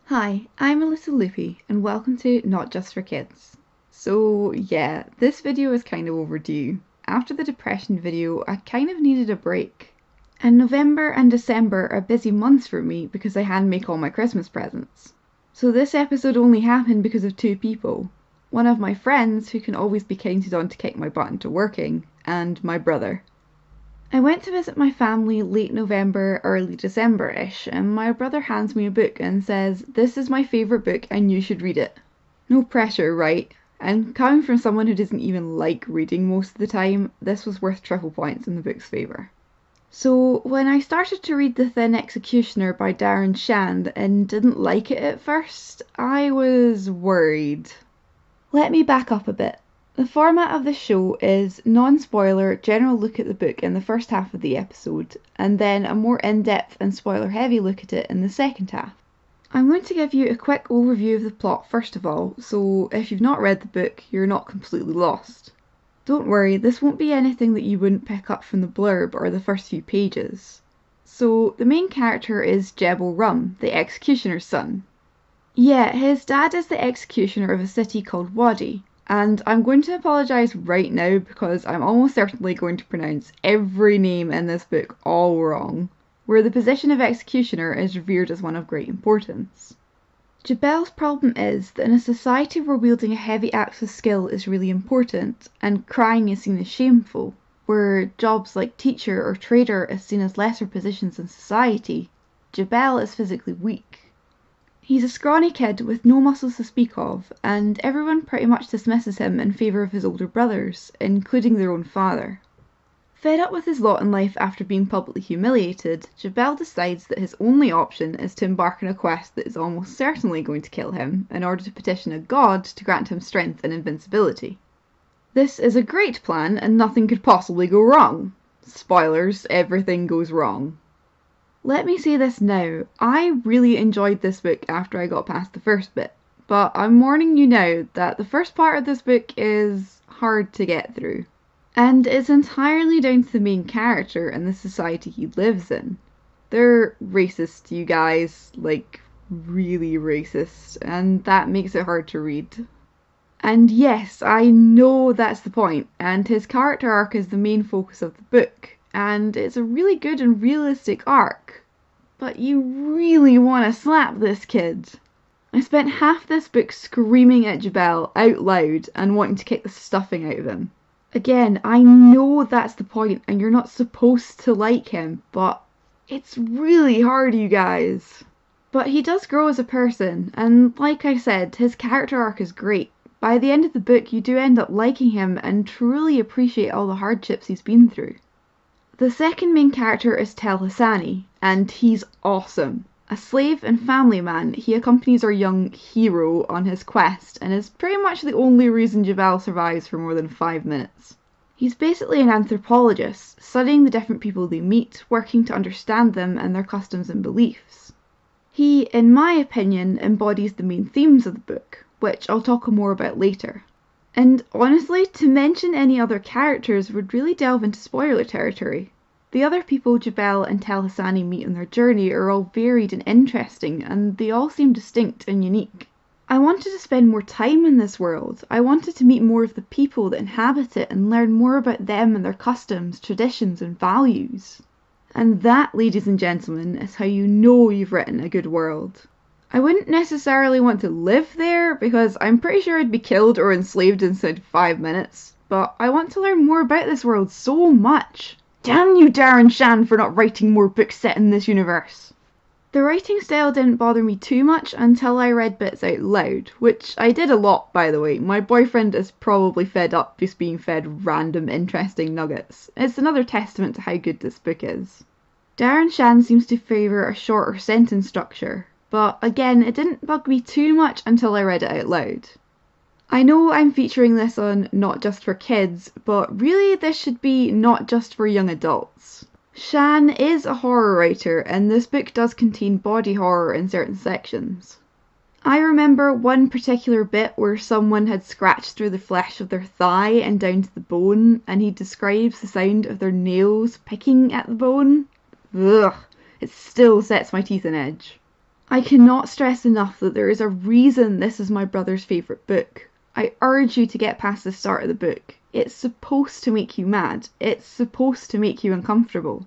Hi, I'm Alyssa Loopy, and welcome to Not Just for Kids. So yeah, this video is kind of overdue. After the depression video, I kind of needed a break. And November and December are busy months for me because I hand make all my Christmas presents. So this episode only happened because of two people. One of my friends who can always be counted on to kick my butt into working, and my brother. I went to visit my family late November, early December-ish, and my brother hands me a book and says, "This is my favourite book and you should read it." No pressure, right? And coming from someone who doesn't even like reading most of the time, this was worth triple points in the book's favour. So when I started to read The Thin Executioner by Darren Shan and didn't like it at first, I was worried. Let me back up a bit. The format of the show is non-spoiler, general look at the book in the first half of the episode, and then a more in-depth and spoiler-heavy look at it in the second half. I'm going to give you a quick overview of the plot first of all, so if you've not read the book, you're not completely lost. Don't worry, this won't be anything that you wouldn't pick up from the blurb or the first few pages. So, the main character is Jebel Rum, the executioner's son. Yeah, his dad is the executioner of a city called Wadi. And I'm going to apologise right now because I'm almost certainly going to pronounce every name in this book all wrong, where the position of executioner is revered as one of great importance. Jebel's problem is that in a society where wielding a heavy axe with skill is really important, and crying is seen as shameful, where jobs like teacher or trader is seen as lesser positions in society, Jebel is physically weak. He's a scrawny kid with no muscles to speak of, and everyone pretty much dismisses him in favour of his older brothers, including their own father. Fed up with his lot in life after being publicly humiliated, Jebel decides that his only option is to embark on a quest that is almost certainly going to kill him in order to petition a god to grant him strength and invincibility. This is a great plan and nothing could possibly go wrong. Spoilers, everything goes wrong. Let me say this now, I really enjoyed this book after I got past the first bit, but I'm warning you now that the first part of this book is hard to get through. And it's entirely down to the main character and the society he lives in. They're racist, you guys, like really racist, and that makes it hard to read. And yes, I know that's the point, and his character arc is the main focus of the book, and it's a really good and realistic arc. But you really want to slap this kid. I spent half this book screaming at Jebel out loud and wanting to kick the stuffing out of him. Again, I know that's the point and you're not supposed to like him, but it's really hard, you guys. But he does grow as a person, and like I said, his character arc is great. By the end of the book, you do end up liking him and truly appreciate all the hardships he's been through. The second main character is Tel Hassani, and he's awesome. A slave and family man, he accompanies our young hero on his quest and is pretty much the only reason Jebel survives for more than 5 minutes. He's basically an anthropologist, studying the different people they meet, working to understand them and their customs and beliefs. He, in my opinion, embodies the main themes of the book, which I'll talk more about later. And honestly, to mention any other characters would really delve into spoiler territory. The other people Jebel and Tel Hassani meet on their journey are all varied and interesting, and they all seem distinct and unique. I wanted to spend more time in this world. I wanted to meet more of the people that inhabit it and learn more about them and their customs, traditions, and values. And that, ladies and gentlemen, is how you know you've written a good world. I wouldn't necessarily want to live there because I'm pretty sure I'd be killed or enslaved inside 5 minutes, but I want to learn more about this world so much. Damn you, Darren Shan, for not writing more books set in this universe. The writing style didn't bother me too much until I read bits out loud, which I did a lot, by the way. My boyfriend is probably fed up just being fed random interesting nuggets. It's another testament to how good this book is. Darren Shan seems to favour a shorter sentence structure, but again, it didn't bug me too much until I read it out loud. I know I'm featuring this on Not Just for Kids, but really this should be not just for young adults. Shan is a horror writer, and this book does contain body horror in certain sections. I remember one particular bit where someone had scratched through the flesh of their thigh and down to the bone, and he describes the sound of their nails picking at the bone. Ugh, it still sets my teeth on edge. I cannot stress enough that there is a reason this is my brother's favourite book. I urge you to get past the start of the book. It's supposed to make you mad. It's supposed to make you uncomfortable.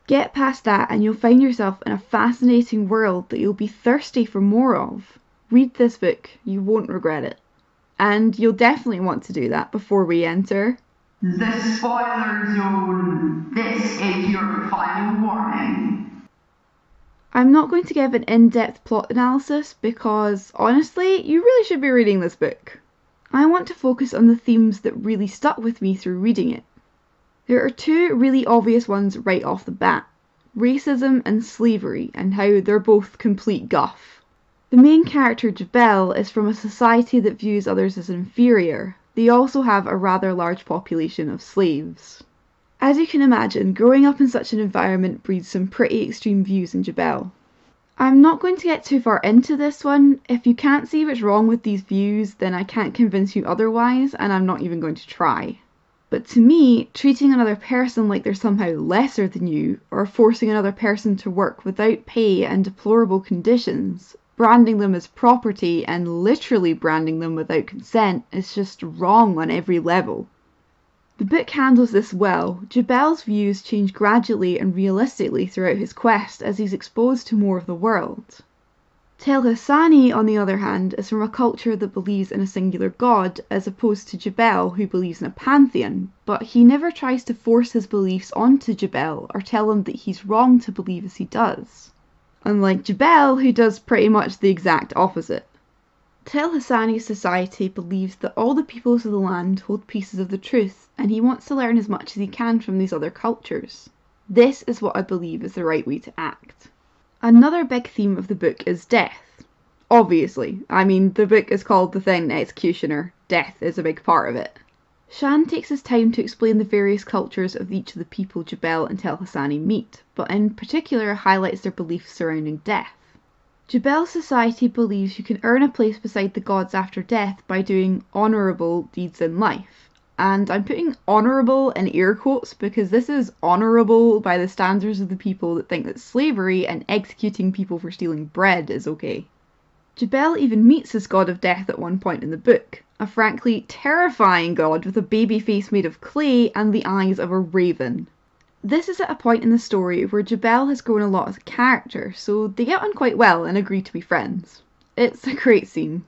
Get past that and you'll find yourself in a fascinating world that you'll be thirsty for more of. Read this book. You won't regret it. And you'll definitely want to do that before we enter the spoiler zone. This is your final warning. I'm not going to give an in-depth plot analysis because, honestly, you really should be reading this book. I want to focus on the themes that really stuck with me through reading it. There are two really obvious ones right off the bat: racism and slavery, and how they're both complete guff. The main character, Jabel, is from a society that views others as inferior. They also have a rather large population of slaves. As you can imagine, growing up in such an environment breeds some pretty extreme views in Jabel. I'm not going to get too far into this one. If you can't see what's wrong with these views, then I can't convince you otherwise, and I'm not even going to try. But to me, treating another person like they're somehow lesser than you, or forcing another person to work without pay and deplorable conditions, branding them as property and literally branding them without consent, is just wrong on every level. The book handles this well. Jabel's views change gradually and realistically throughout his quest as he's exposed to more of the world. Tel Hassani, on the other hand, is from a culture that believes in a singular god, as opposed to Jabel, who believes in a pantheon, but he never tries to force his beliefs onto Jabel or tell him that he's wrong to believe as he does. Unlike Jabel, who does pretty much the exact opposite. Tel Hassani's society believes that all the peoples of the land hold pieces of the truth, and he wants to learn as much as he can from these other cultures. This is what I believe is the right way to act. Another big theme of the book is death. Obviously, I mean, the book is called The Thin Executioner. Death is a big part of it. Shan takes his time to explain the various cultures of each of the people Jabel and Tel Hassani meet, but in particular highlights their beliefs surrounding death. Jabel's society believes you can earn a place beside the gods after death by doing honourable deeds in life. And I'm putting honourable in air quotes because this is honourable by the standards of the people that think that slavery and executing people for stealing bread is okay. Jabel even meets his god of death at one point in the book, a frankly terrifying god with a baby face made of clay and the eyes of a raven. This is at a point in the story where Jabel has grown a lot as a character, so they get on quite well and agree to be friends. It's a great scene.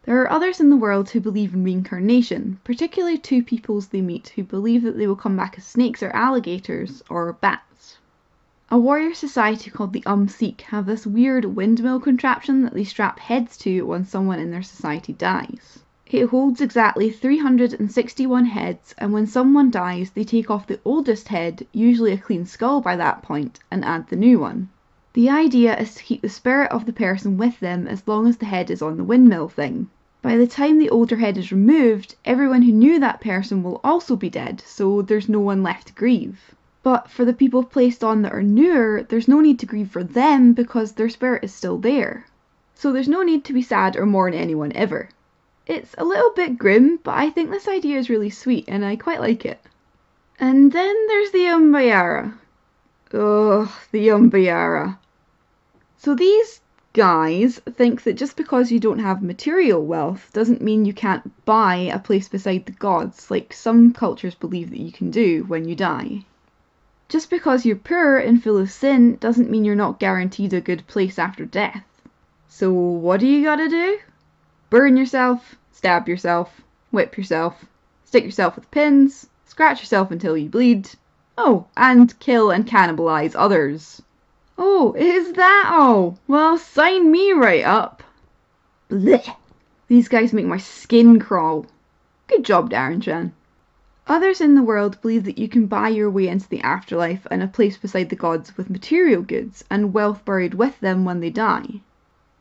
There are others in the world who believe in reincarnation, particularly two peoples they meet who believe that they will come back as snakes or alligators, or bats. A warrior society called the Sikh have this weird windmill contraption that they strap heads to when someone in their society dies. It holds exactly 361 heads, and when someone dies they take off the oldest head, usually a clean skull by that point, and add the new one. The idea is to keep the spirit of the person with them as long as the head is on the windmill thing. By the time the older head is removed, everyone who knew that person will also be dead, so there's no one left to grieve. But for the people placed on that are newer, there's no need to grieve for them because their spirit is still there. So there's no need to be sad or mourn anyone ever. It's a little bit grim, but I think this idea is really sweet and I quite like it. And then there's the Umbayara. Ugh, the Umbayara. So these guys think that just because you don't have material wealth doesn't mean you can't buy a place beside the gods, like some cultures believe that you can do when you die. Just because you're poor and full of sin doesn't mean you're not guaranteed a good place after death. So what do you gotta do? Burn yourself, stab yourself, whip yourself, stick yourself with pins, scratch yourself until you bleed. Oh, and kill and cannibalize others. Oh, is that all? Well, sign me right up. Blech. These guys make my skin crawl. Good job, Darren Chan. Others in the world believe that you can buy your way into the afterlife and a place beside the gods with material goods and wealth buried with them when they die.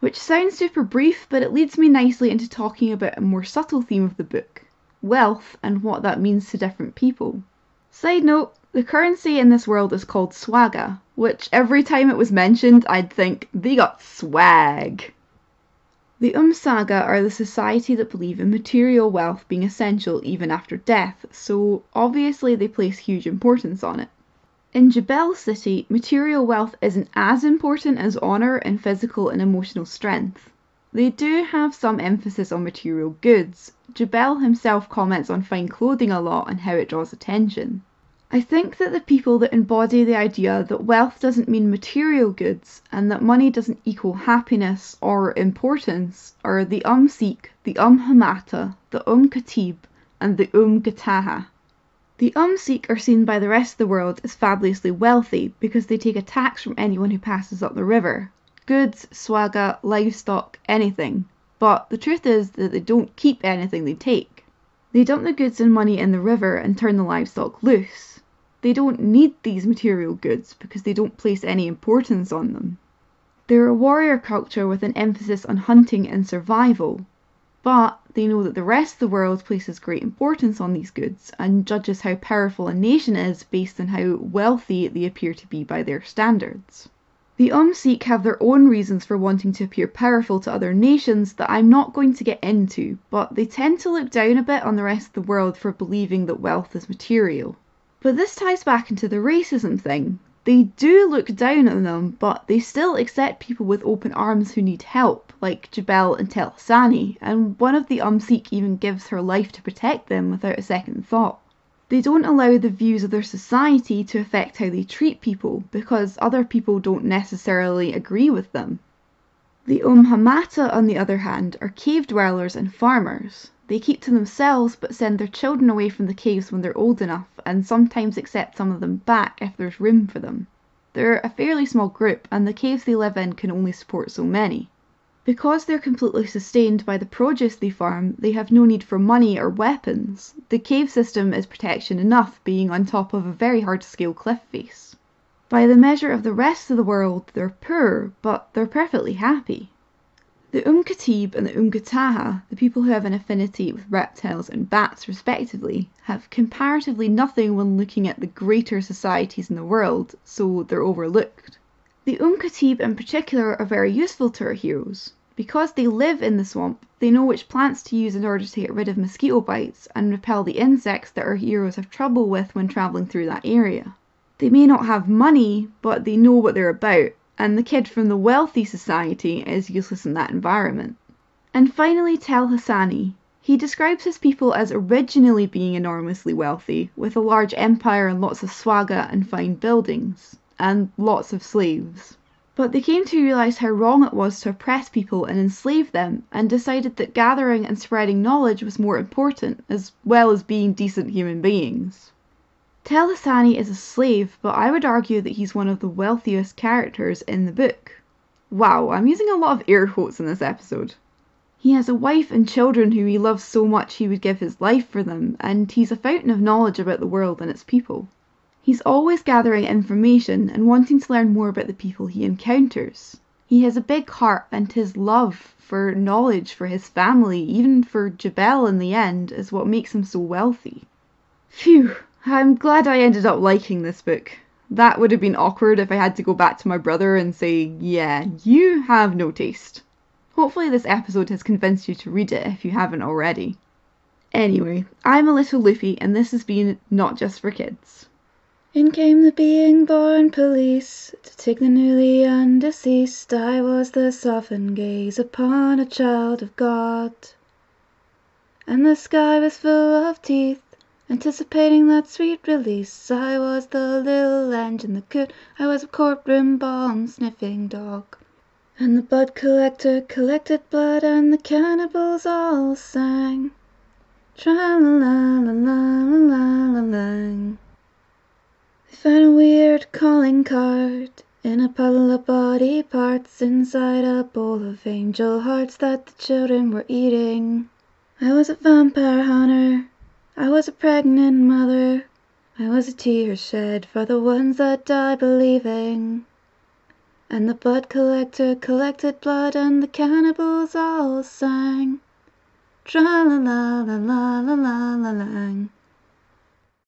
Which sounds super brief, but it leads me nicely into talking about a more subtle theme of the book: wealth and what that means to different people. Side note, the currency in this world is called swaga, which every time it was mentioned I'd think, they got swag. The Saga are the society that believe in material wealth being essential even after death, so obviously they place huge importance on it. In Jebel City, material wealth isn't as important as honour and physical and emotional strength. They do have some emphasis on material goods. Jebel himself comments on fine clothing a lot and how it draws attention. I think that the people that embody the idea that wealth doesn't mean material goods and that money doesn't equal happiness or importance are the Sikh, the Hamata, the Khatib, and the Gataha. The Sikh are seen by the rest of the world as fabulously wealthy because they take a tax from anyone who passes up the river. Goods, swaga, livestock, anything. But the truth is that they don't keep anything they take. They dump the goods and money in the river and turn the livestock loose. They don't need these material goods because they don't place any importance on them. They're a warrior culture with an emphasis on hunting and survival. But they know that the rest of the world places great importance on these goods and judges how powerful a nation is based on how wealthy they appear to be by their standards. The Sikh have their own reasons for wanting to appear powerful to other nations that I'm not going to get into, but they tend to look down a bit on the rest of the world for believing that wealth is material. But this ties back into the racism thing. They do look down on them, but they still accept people with open arms who need help, like Jebel and Tel Hassani, and one of the Sikh even gives her life to protect them without a second thought. They don't allow the views of their society to affect how they treat people, because other people don't necessarily agree with them. The Hamata, on the other hand, are cave dwellers and farmers. They keep to themselves but send their children away from the caves when they're old enough, and sometimes accept some of them back if there's room for them. They're a fairly small group, and the caves they live in can only support so many. Because they're completely sustained by the produce they farm, they have no need for money or weapons. The cave system is protection enough, being on top of a very hard-to-scale cliff face. By the measure of the rest of the world, they're poor, but they're perfectly happy. The Khatib and the Gataha, the people who have an affinity with reptiles and bats respectively, have comparatively nothing when looking at the greater societies in the world, so they're overlooked. The Khatib in particular are very useful to our heroes. Because they live in the swamp, they know which plants to use in order to get rid of mosquito bites and repel the insects that our heroes have trouble with when travelling through that area. They may not have money, but they know what they're about, and the kid from the wealthy society is useless in that environment. And finally, Tel Hassani. He describes his people as originally being enormously wealthy, with a large empire and lots of swaga and fine buildings, and lots of slaves. But they came to realise how wrong it was to oppress people and enslave them, and decided that gathering and spreading knowledge was more important, as well as being decent human beings. Tel Hassani is a slave, but I would argue that he's one of the wealthiest characters in the book. Wow, I'm using a lot of air quotes in this episode. He has a wife and children who he loves so much he would give his life for them, and he's a fountain of knowledge about the world and its people. He's always gathering information and wanting to learn more about the people he encounters. He has a big heart, and his love for knowledge, for his family, even for Jebel in the end, is what makes him so wealthy. Phew, I'm glad I ended up liking this book. That would have been awkward if I had to go back to my brother and say, yeah, you have no taste. Hopefully this episode has convinced you to read it if you haven't already. Anyway, I'm a little Luffy, and this has been Not Just for Kids. In came the being born police, to take the newly undeceased. I was the softened gaze upon a child of God. And the sky was full of teeth, anticipating that sweet release. I was the little engine that could, I was a courtroom bomb-sniffing dog. And the blood collector collected blood, and the cannibals all sang. Tra-la-la-la-la-la-la-lang. They found a weird calling card in a puddle of body parts inside a bowl of angel hearts that the children were eating. I was a vampire hunter, I was a pregnant mother, I was a tear shed for the ones that die believing. And the blood collector collected blood, and the cannibals all sang. Tra-la-la-la-la-la-la-lang.